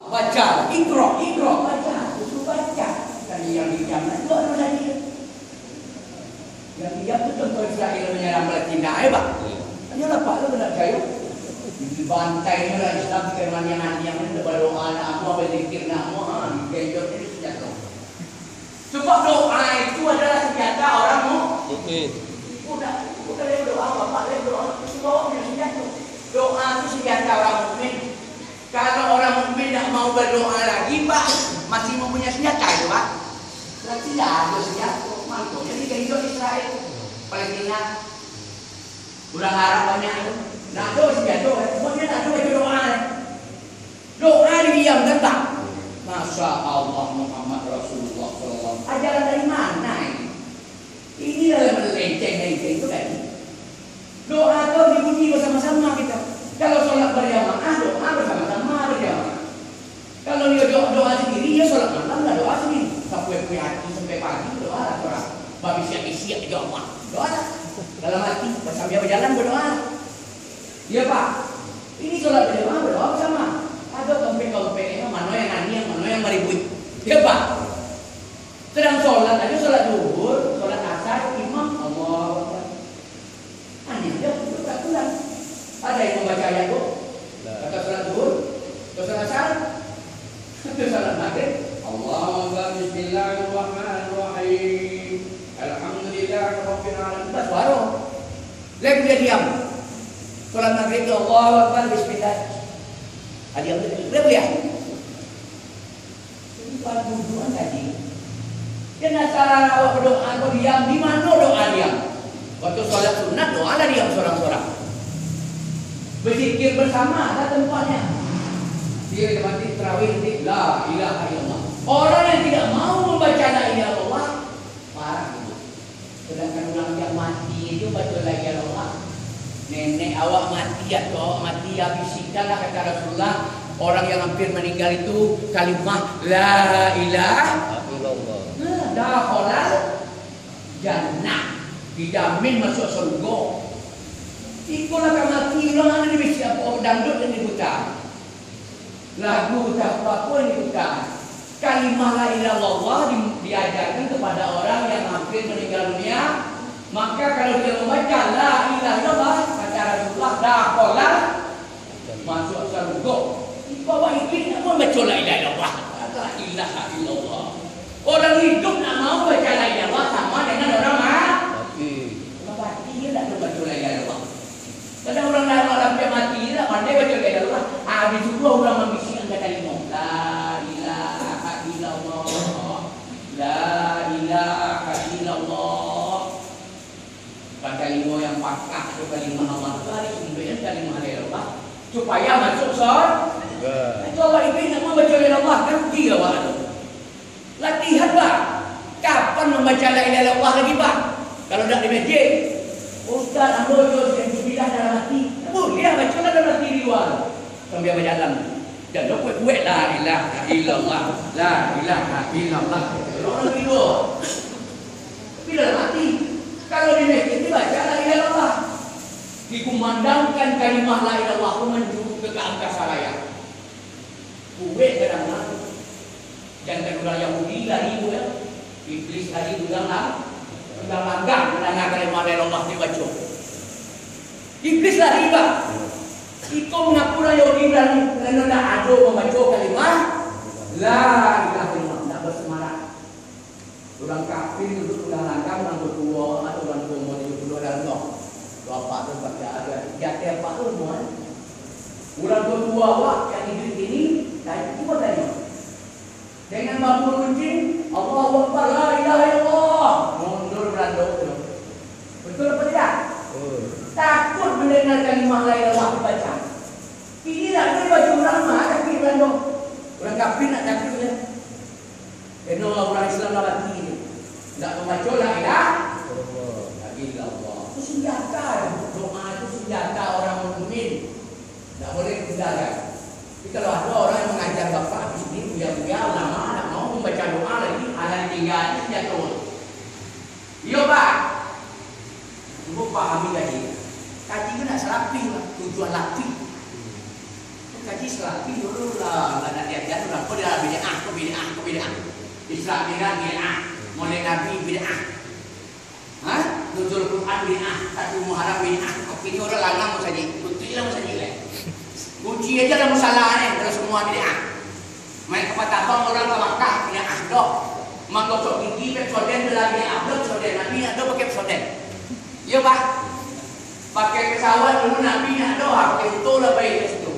baca, ikro, baca, suruh baca. Kan yang diam, itu ada lagi. Yang diam itu contoh Israel menyerang Palestina, Pak. Hanyalah Pak, lu benar saya. Dibantainya lah Islam di Kermanian yang ini berdoa anak aku apa zikir nama, genjot ini senjata. Sebab doa itu adalah senjata orang mukmin. Udah doa bapak doa, semua punya senjata. Doa itu senjata orang mukmin. Kalau orang mukmin tidak mau berdoa lagi, Pak, masih mempunyai senjata itu, Pak. Berarti tidak ada senjata. Mantul. Jadi genjot Israel, Palestina, kurang Arab banyak itu. Nak doa senjata, semuanya nak doa itu doa. Doa didiamkan tak? Masya Allah Muhammad Rasulullah SAW. Ajaran dari mana ini? Ini dalam melenceng-lenceng itu kan? Doa itu dipuji bersama-sama kita. Kalau sholat berjamaah, doa bersama-sama berjamaah. Kalau dia doa sendiri, dia sholat malam nggak doa sendiri. Sampai hati sampai pagi doa lah orang. Babi siap-siap doa, doa lah. Dalam hati sambil berjalan berdoa. Iya Pak, ini sholat berjamaah berdoa bersama. Ada kompek-kompeknya mana yang aneh, mana yang meribut. Iya Pak. Sedang sholat aja, sholat zuhur, sholat asar, imam Allah. Aneh aja, itu tak pulang. Ada yang membaca ayat itu? Kata sholat zuhur, sholat asar, sholat maghrib. Allahumma bismillahirrahmanirrahim. Alhamdulillahirabbil alamin. Bas baru. Lagi dia diam. Sholat maghrib itu Allahu Akbar bismillah. Diam dia lihat. Ini panduan tadi. Dan cara awak berdoa kau diam, di mana doa diam? Waktu sholat sunat doa lah diam seorang-seorang. Berzikir bersama ada tempatnya. Dia mati tarawih di la ilaha illallah. Orang yang tidak mau membaca la ilaha illallah marah itu. Sedangkan orang yang mati itu baca la ilaha illallah. Nenek awak mati atau awak mati ya bisikkanlah kata Rasulullah. Orang yang hampir meninggal itu kalimah la ilaha illallah. Dakhalal jannah, dijamin masuk surga. Itulah mati orang ada di siapa dangdut yang diputar. Lagu tak apa yang diputar. Kalimah la ilaha illallah diajarkan kepada orang yang hampir meninggal dunia. Maka kalau dia membaca la ilaha illallah kata Rasulullah dakhalal masuk surga. Bawa iblis nak baca la ilaha illallah. La ilaha illallah. Orang hidup nak mau baca la ilaha illallah sama dengan orang mati. Orang mati dia tak baca la ilaha illallah. Kadang orang dalam dia mati dia tak pandai baca la ilaha illallah. Habis itu orang membisikkan kalimat la ilaha illallah. La ilaha illallah. Kalimat yang pakah itu kalimat Allah. Kalimat kalimat Allah supaya masuk surga. Itu awak iblis nak membaca la ilaha illallah kan dia awak tu. Latihan Pak. Kapan membaca la ilaha illallah lagi Pak? Kalau dah di masjid. Ustaz ambil yang bismillah dalam hati. Boleh baca dalam hati di luar. Sambil berjalan. Jangan kuat-kuat la ilaha illallah. La ilaha illallah. Orang tidur. Tapi dalam hati. Kalau di masjid dibaca la ilaha illallah. Dikumandangkan kalimah la ilaha illallah menuju ke angkasa raya. Kuat kadang-kadang. Jangan orang Yahudi lari ya. Iblis lari ulang langgang mendengar kalimah la ilaha illallah dibaca. Iblis lari Pak. Itu mengaku orang Yahudi lari kerana tak ada membaca kalimah la ilaha illallah, tak bersemangat. Orang kafir duduk ulang langgang, orang bertua atau orang tua duduk dalam dok. Bapak tu baca ada jatuh apa tu semua. Orang tua awak yang hidup ini dan cuma tadi. Dengan bangun kunci, Allahu Akbar la ilaha illallah. Mundur beranduk tu. Betul apa tidak? Takut mendengar kalimah la ilaha illallah dibaca. Ini nak baca orang mah tapi beranduk. Orang kafir nak takut ya. Kena orang Islam nak mati ni. Tak membaca la ilaha illallah. Itu senjata. Doa itu senjata orang mukmin. Tak boleh tinggalkan. Tapi kalau ada orang yang mengajar bapak di sini, buya-buya, ulama, tak mau membaca doa lagi, alat tinggalnya senjata. Iya Pak. Ibu pahami tadi. Kaji kan nak selapi lah. Tujuan lapi. Kaji selapi dulu lah. Tak nak lihat ajaran orang kau dah bid'ah. Islam bid'ah, mulai Nabi bid'ah. Hah? Nuzul Quran bid'ah, satu Muharram bid'ah. Ini orang lanang mau saja, putih lah mau saja lah. Kunci aja lah masalah ni, kalau semua bid'ah. Main kepatabang orang ke Makkah bid'ah dok. Menggosok gigi pakai soden belah bid'ah dok soden. Nabi nak dok pakai soden. Ya pak. Pakai pesawat dulu Nabi nak dok, pakai betul lah baik kat situ.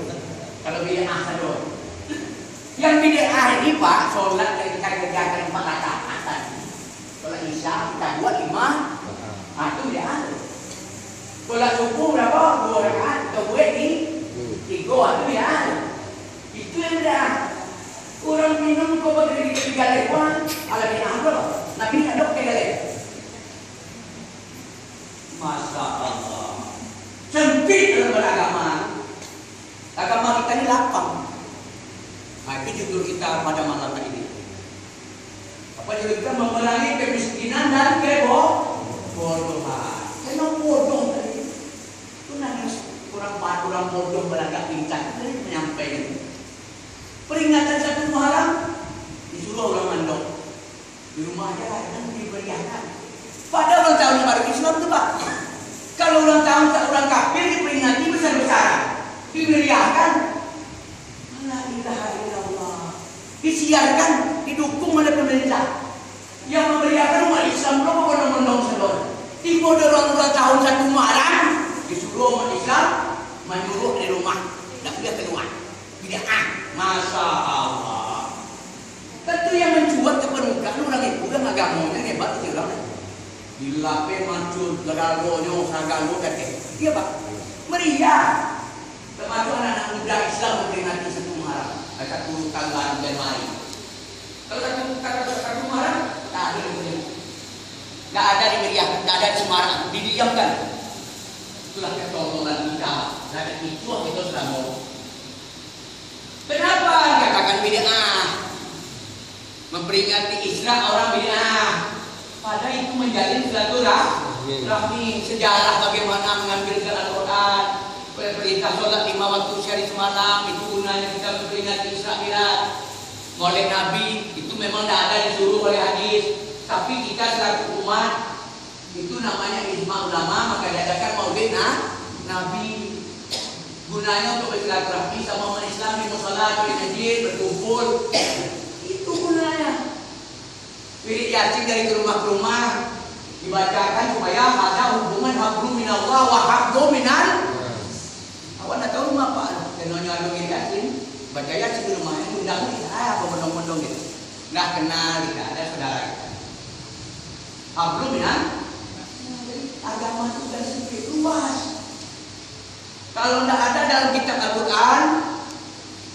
Kalau bid'ah saja. Yang bid'ah ini pak, solat dari kita kerjakan 4 rakaat. Solat Isya kita buat 5. Itu bid'ah. Solat subuh berapa? 2 rakaat. Kita buat ni 3. Itu bid'ah. Itu yang bid'ah. Orang minum kau pakai tiga lewat, ala bid'ah berapa? Nabi nak dok tiga lewat. Masya Allah. Sempit dalam beragama. Agama kita ni lapang. Itu judul kita pada malam ini. Apa judul kita? Memerangi kemiskinan dan kebodohan. Kenapa bodoh tadi? Itu nangis orang bodoh beragak pincang. Tadi menyampaikan. Peringatan 1 Muharram disuruh orang mandok. Di rumah aja dan diberiakan. Pada ulang tahun baru Islam tu pak. Kalau ulang tahun orang kafir diperingati besar-besaran, diberiakan. La ilaha illallah. Disiarkan, didukung oleh pemerintah. Yang memberiakan umat Islam berapa benar-benar sedor. Tiba dalam ulang tahun 1 Muharram disuruh umat Islam menyuruh di rumah, tak boleh keluar. Bid'ah. Masya Allah. Tentu yang mencuat ke permukaan orang itu dan agamanya hebat itu orang. Dilape mancul galagonya sagalo kate. Iya pak. Meriah. Termasuk anak-anak muda Islam memperingati 1 Muharram. 1 tanggal Januari. Kalau 1 Muharram tak ada ini. Tak ada dimeriahkan, tak ada Semarang, didiamkan. Itulah kecolongan kita. Dan itu kita sudah mau. Kenapa dikatakan bid'ah? Memperingati Isra orang bid'ah. Padahal itu menjalin silaturahmi. Sejarah bagaimana mengambilkan Al-Quran, perintah sholat 5 waktu sehari semalam, itu gunanya kita memperingati Isra Mi'raj. Oleh Nabi itu memang tidak ada disuruh oleh hadis, tapi kita selaku umat itu namanya ijma ulama, maka diadakan maulid Nabi. Gunanya untuk bersilaturahmi sama umat Islam di mushola, di masjid, berkumpul. Itu gunanya. Wirid Yasin dari rumah ke rumah dibacakan supaya ada hubungan hablum minallah wa hablum minal. Awak nak tahu rumah apa? Kenanya ada Wirid Yasin, baca Yasin di rumahnya undang kita, apa mendong-mendong gitu. Nggak kenal kita, ada saudara kita. Hablum minal. Agama itu sudah sempit luas. Kalau tidak ada dalam kitab Al-Quran,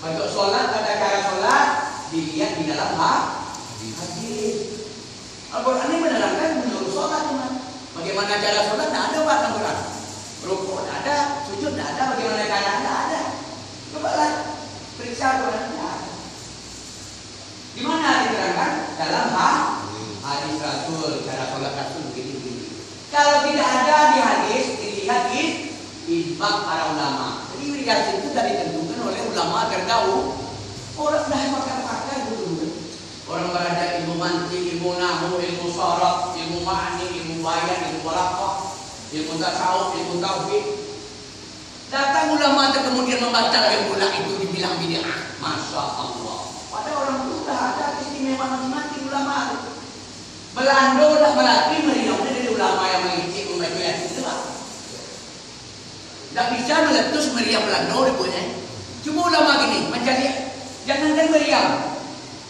untuk sholat, ada cara sholat, dilihat di dalam hadis. Al-Quran ini menerangkan menyuruh sholat, teman. Bagaimana cara sholat? Tidak ada pak Al-Quran. Rukuk tidak ada, sujud tidak ada, bagaimana cara? Tidak ada. Coba lah, periksa Al-Quran tidak ada. Di mana diterangkan? Dalam hadis Rasul, cara sholat Rasul begini. Kalau tidak ada di hadis, dilihat di ijma para ulama. Jadi Wirid Yasin itu sudah ditentukan oleh ulama terdahulu. Orang dah pakar-pakar dulu. Orang berada ilmu mantiq, ilmu nahwu, ilmu sharaf, ilmu ma'ani, ilmu bayan, ilmu balaghah, ilmu tasawuf, ilmu tauhid. Datang ulama itu kemudian membatalkan pula itu dibilang bid'ah. Masya Allah. Pada orang itu sudah ada keistimewaan masing-masing ulama itu. Belanda sudah melatih meriamnya dari ulama yang mengicik membaca Yasin itu pak. Tak bisa meletus meriam Belanda rupanya. Cuma ulama gini, mencari jangankan meriam.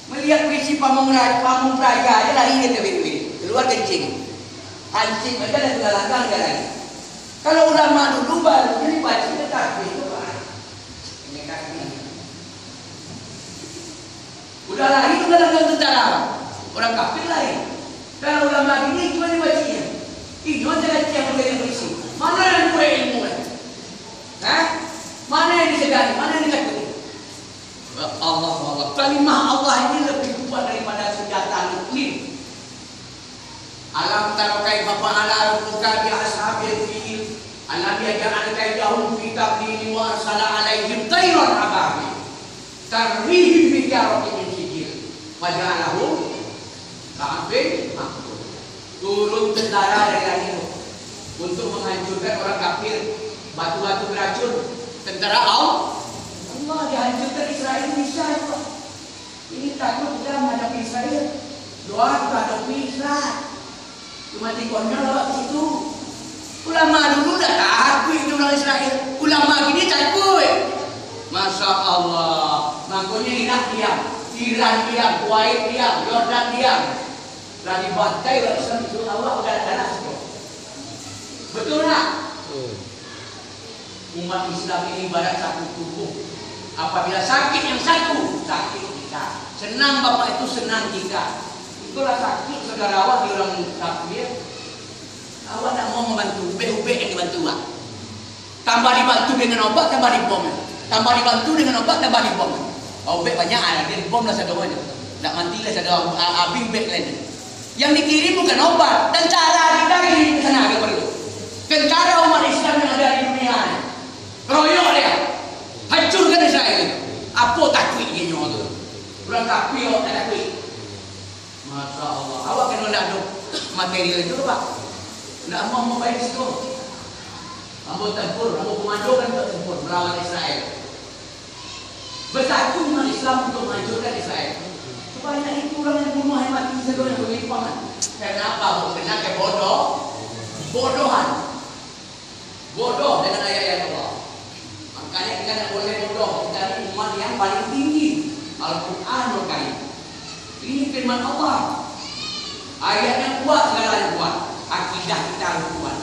Melihat puisi pamung praja aja lari dia terwiri-wiri. Keluar kencing. Hancing aja dan sudah langgang dia lagi. Kalau ulama dulu baru jadi baca tetap itu pak. Ini kaki. Udah lari udah langgang tentara. Orang kafir lari. Kalau ulama gini cuma dibacinya. Itu aja yang menjadi puisi. Mana yang gue ilmu kan? Mana yang disegani, mana yang ditakuti? Allah, kalimah Allah ini lebih kuat daripada senjata nuklir. Alam taro kaifa fa'ala rabbuka bi ashabil fil alladhi ja'ala kaydahum fi taqlil wa arsala alaihim tayran ababil. Tarhihim bijarati min sijil. Wajalahu ka'abin makhluk. Turun tentara dari langit untuk menghancurkan orang kafir, batu-batu beracun. Tentara Allah dihancurkan Israel bisa itu. Ini takut kita menghadapi Israel. Doa kita hadapi Israel. Cuma di konyol lewat situ. Ulama dulu dah takut itu orang Israel. Ulama gini takut. Masya Allah. Makanya Irak diam, Iran diam, Kuwait diam, Yordan diam. Telah dibantai oleh Islam itu Allah udara-udara semua. Betul tak? Umat Islam ini ibarat satu tubuh. Apabila sakit yang satu, sakit kita. Senang bapak itu senang kita. Itulah sakit saudara awak di orang kafir. Awak tak mau membantu, ubek-ubek yang dibantu awak. Tambah dibantu dengan obat, tambah dibom. Tambah dibantu dengan obat, tambah dibom. Ubek banyak ada, dia bom lah satu aja. Tak mati lah satu abi ubek lain. Yang dikirim bukan obat, dan cara kita kirim ke sana agak perlu. Dan cara umat Islam yang ada di dunia ini. Royok dia. Hancurkan Israel itu. Apa takut dia nyawa tu? Orang kafir tak takut. Masya Allah. Awak kena nak ada material itu pak. Nak mau membayar situ. Ambo tempur, ambo komando kan untuk tempur melawan Israel. Bersatu umat Islam untuk menghancurkan Israel. Supaya itu orang yang bunuh yang mati sedoyo yang berlimpahan. Kenapa? Kena ke bodoh. Bodohan. Bodoh dengan ayat-ayat Allah. Makanya kita tidak boleh bodoh. Kita ini umat yang paling tinggi. Al-Quranul Karim. Ini firman Allah. Ayatnya kuat, segalanya kuat. Akidah kita harus kuat.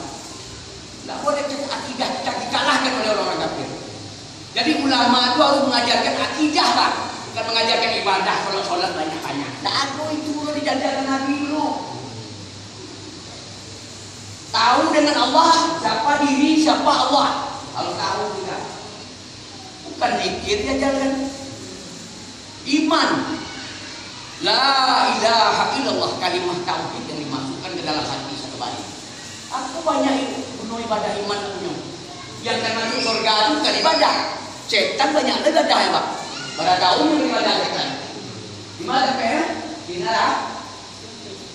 Tidak boleh akidah kita dikalahkan oleh orang-orang kafir. Jadi ulama itu harus mengajarkan akidah pak. Bukan mengajarkan ibadah, sholat banyak-banyak. Tak ada itu dulu dijajarkan Nabi dulu. Tahu dengan Allah, siapa diri, siapa Allah. Harus tahu kita. Bukan zikir dia jalan. Iman. La ilaha illallah, kalimah tauhid yang dimasukkan ke dalam hati sekali. Aku banyak penuh ibadah iman punya. Yang akan masuk surga itu bukan ibadah. Setan banyak ibadah ya pak. Pada tahun yang ibadah setan. Gimana pak? Di neraka.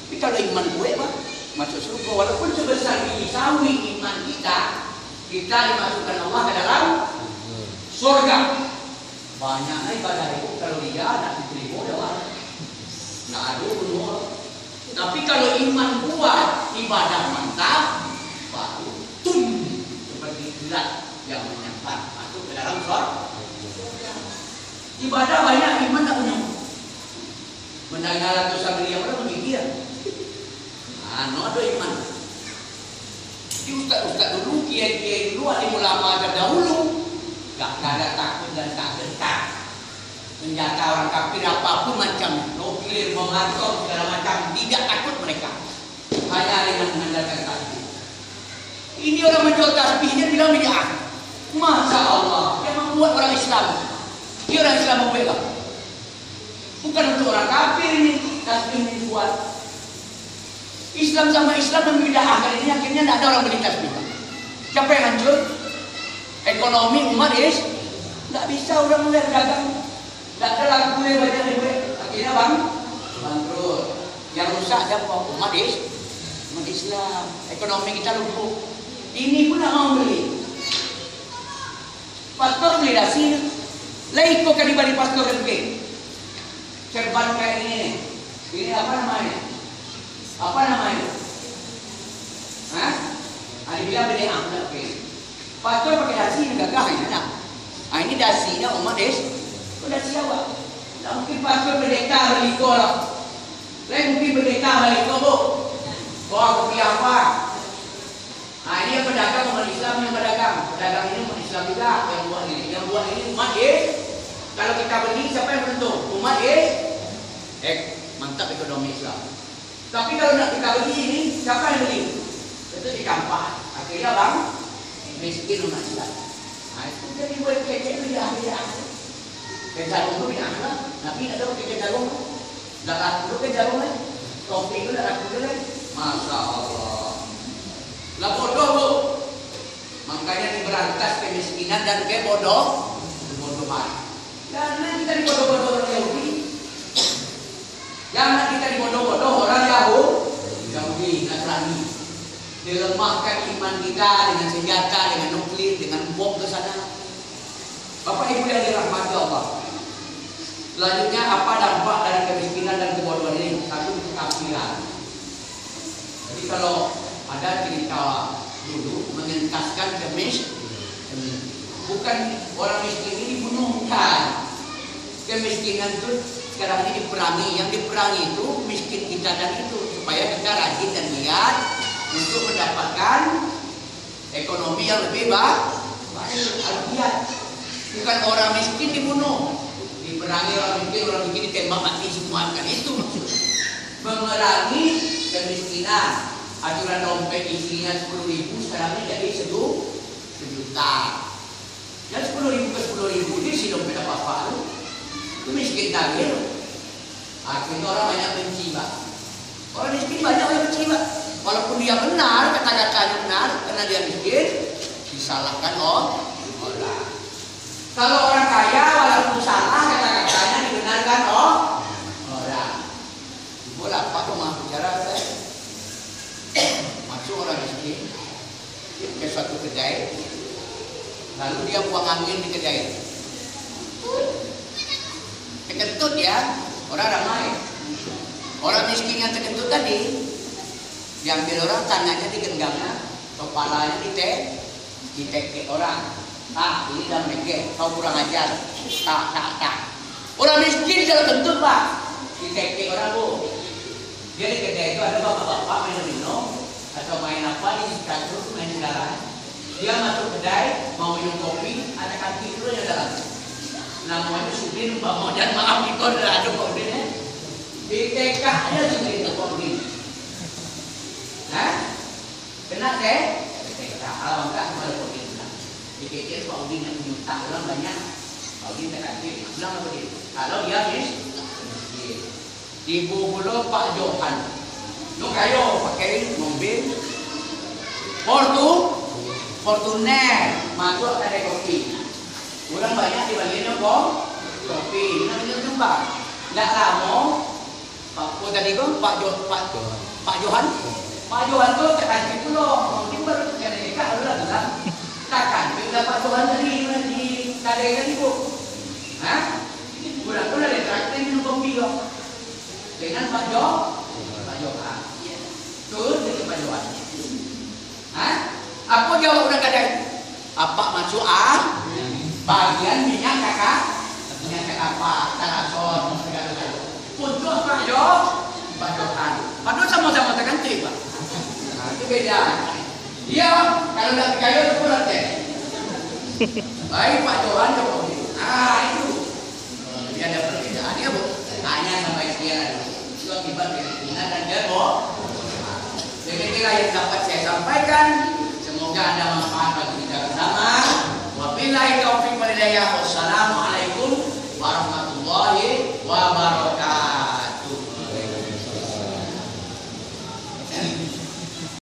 Tapi kalau iman gue pak masuk surga, walaupun sebesar biji sawi iman kita dimasukkan Allah ke dalam surga. Banyak ibadah itu kalau dia nak diterima dah pak. Nak ada penuh. Tapi kalau iman kuat, ibadah mantap, baru tum seperti kilat yang menyambar masuk ke dalam surga. Ibadah banyak, iman tak punya. Mendengar ratusan ribu orang memikir. Ada iman. Jadi ustaz-ustaz dulu, kiai-kiai dulu, alim ulama terdahulu, gak ada takut dan tak gentar. Senjata orang kafir apapun macam nuklir, bom atom, segala macam, tidak takut mereka. Hanya dengan mengandalkan tasbih. Ini orang menjual tasbihnya bilang bid'ah. Masya Allah, yang membuat orang Islam. Ini orang Islam membela. Bukan untuk orang kafir ini tasbih ini dibuat. Islam sama Islam membid'ahkan ini akhirnya tidak ada orang beli tasbih. Siapa yang hancur? Ekonomi umat tidak bisa orang mulai berdagang. Tak ada lagu yang banyak duit. Akhirnya bangkrut. Yang rusak siapa? Umat Islam. Ekonomi kita lumpuh. Ini pun tak mau beli. Pastor beli dasi. Laiko kan dibalik pastor ke. Serban kayak ini. Ini apa namanya? Apa namanya? Hah? Ada bilang beli amplop ke. Pastor pakai dasi yang gagah ini nak. Ini dasinya umat Sudah siapa? Tak mungkin pastor pendeta balik lah. Lain mungkin pendeta balik bu. Bawa kopi apa? Ini yang pedagang umat Islam yang pedagang. Pedagang ini umat Islam juga yang buat ini. Yang buat ini umat Kalau kita beli siapa yang menentu? Umat mantap ekonomi Islam. Tapi kalau nak kita beli ini siapa yang beli? Itu dikampak. Akhirnya miskin umat Islam. Itu jadi buat kecil beda-beda. Kejarum itu tidak ada, Nabi ada pakai kejarum, tidak laku kejarum lagi, topi itu tidak laku lagi. Masya Allah. Lah bodoh bu, makanya diberantas kemiskinan dan kebodohan. Karena kita dibodoh-bodoh orang Yahudi. Jangan kita dibodoh-bodoh orang Yahudi, Nasrani. Dilemahkan iman kita dengan senjata, dengan nuklir, dengan bom ke sana. Bapak Ibu yang dirahmati Allah. Selanjutnya apa dampak dari kemiskinan dan kebodohan ini? Satu, kekafiran. Jadi kalau ada cerita dulu mengentaskan bukan orang miskin ini dibunuhkan. Kemiskinan itu sekarang ini diperangi. Yang diperangi itu miskin kita dan itu supaya kita rajin dan giat untuk mendapatkan ekonomi yang lebih baik. Giat. Bukan orang miskin dibunuh. Diperangi orang miskin ditembak mati semua, kan itu maksudnya. Memerangi kemiskinan. Aturan dompet isinya 10.000 sekarang ini jadi 1 juta. Dan 10.000 ke 10.000 ini si dompet apa-apa itu miskin tagih. Akhirnya orang banyak benci, Pak. Orang miskin banyak yang benci, Pak. Walaupun dia benar, kata-katanya benar, karena dia miskin, disalahkan orang. Kalau orang kaya walaupun salah kata-katanya dibenarkan orang. Ibu apa tuh mau bicara saya? Masuk orang miskin ke suatu kedai, lalu dia buang angin di kedai. Terkentut ya, orang ramai. Orang miskin yang terkentut tadi diambil orang, tangannya digenggamnya, kepalanya ditekek orang. Ini dah mereka, kau kurang ajar. Tak. Orang miskin kalau kentut, Pak, ditekek orang, Bu. Dia di kedai itu ada bapak-bapak main minum atau main apa di kantor, main jalan. Dia masuk kedai mau minum kopi, ada kaki dulu yang dalam. Namanya Sudin, Pak Mojan, maaf itu ada kodenya. Ditekaknya Sudin kodin. Kena deh. Ditekak, kalau enggak malah kodin. Dikit-dikit Pak Udin yang minta ulang banyak. Pak Udin tak kasih, ulang apa dia? Kalau dia Ibu bulu Pak Johan, lu kayo pakai mobil Fortuner, masuk ada kopi. Orang banyak dibagiin kopi, namanya jumpa. Nggak lama, tadi kok Pak Johan tuh terkasih itu loh, mungkin baru terkasih lalu lah takkan. Bila Pak Johan tadi di kadang tadi Bu, kurang ada traktir minum kopi loh. Dengan Pak Johan. Turun dari Pak Johan. Apa jawab orang kadang? Apa masuk bagian minyak kakak? Minyak apa? Tarason, segala macam. Untuk Pak Johan. Padahal sama-sama terganti, Pak. Itu beda. Dia kalau dah kayu itu pun ada. Baik Pak Johan Jokowi. Itu. Dia ada perbedaan ya, Bu. Hanya sampai sekian. Itu akibat kemiskinan dan jabo. Demikianlah yang dapat saya sampaikan. Semoga ada manfaat bagi kita bersama. Wabillahi taufiq wal hidayah.